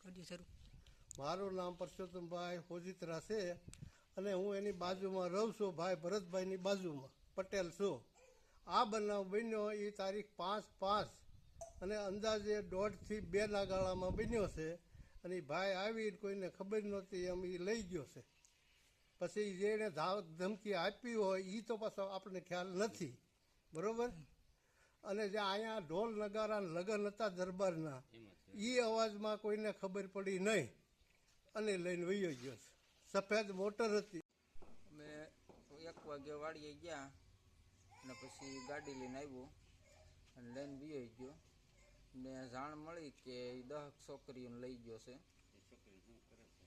કરીએ શરૂ. મારું નામ પરસોત્તમભાઈ હોજીત્રા છે અને હું એની બાજુમાં રહું છું, ભાઈ ભરતભાઈની બાજુમાં પટેલ છું. આ બનાવ બન્યો એ તારીખ 5/5 અને અંદાજે 1.5 થી 2 ગાળામાં બન્યો છે. અને એ ભાઈ આવી કોઈને ખબર નહોતી એમ એ લઈ ગયો છે. પછી જેને ધમકી આપી હોય એ તો પાછો આપણને ખ્યાલ નથી, બરોબર. અને જે અહીંયા ઢોલ નગારા લગ્ન હતા દરબારના, એ અવાજમાં કોઈને ખબર પડી નહીં અને લઈને વયો ગયો છે. સફેદ મોટર હતી. અમે 1 વાગે વાડીએ ગયા અને પછી ગાડી લઈને આવ્યો અને લઈને વયો ગયો ને જાણ મળી કે 10 છોકરીઓને લઈ ગયો છે.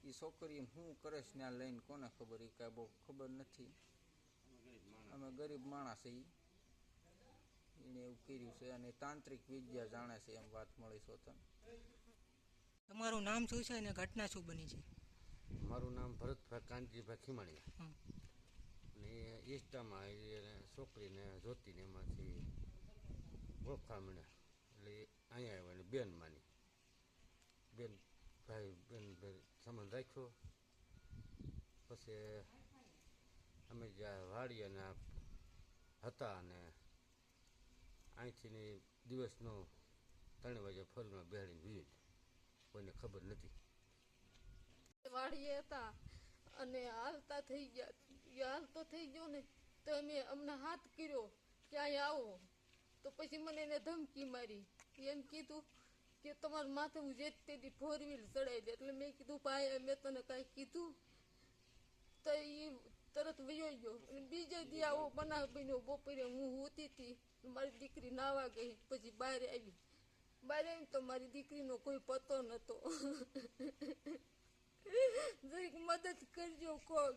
એ છોકરીઓને શું કરે છે ત્યાં લઈને કોને ખબર, એ કાંઈ બહુ ખબર નથી. અમે ગરીબ માણસ છીએ, એને એવું કર્યું છે અને તાંત્રિક વિદ્યા જાણે છે એમ વાત મળી છે. તમારું નામ શું છે અને ઘટના શું બની છે? મારું નામ ભરતભાઈ કાંતિભાઈ ખીમાણી ને ઈષ્ટામાં છોકરીને જોતીને એમાંથી ઓળખા મળે એટલે અહીંયા આવ્યા ને બેન માની બેન ભાઈ બેન સામાન રાખ્યો. પછી અમે જ્યાં વાડીયાના હતા અને અહીંથી દિવસનો 3 વાગે ફળમાં બેહાડીને વીજ કોઈને ખબર નથી. વાડીએ હતા અને હાલતા થઈ ગયા, હાલતો થઈ ગયો ને તો અમને હાથ કર્યો કે અહીંયા આવો. તો પછી મને એને ધમકી મારી, એમ કીધું કે તમારા માથે હું જે તેથી 4 વ્હીલ ચડાવી દે. એટલે મેં કીધું ભાઈ મેં તને કાંઈ કીધું? તો એ તરત વયો ગયો. અને બીજે દી આવો બનાવ બન્યો. બપોરે હું સૂતી હતી, મારી દીકરી નાવા ગઈ, પછી બહાર આવી તો મારી દીકરીનો કોઈ પતો નહોતો. જરીક મદદ કરજો કોક.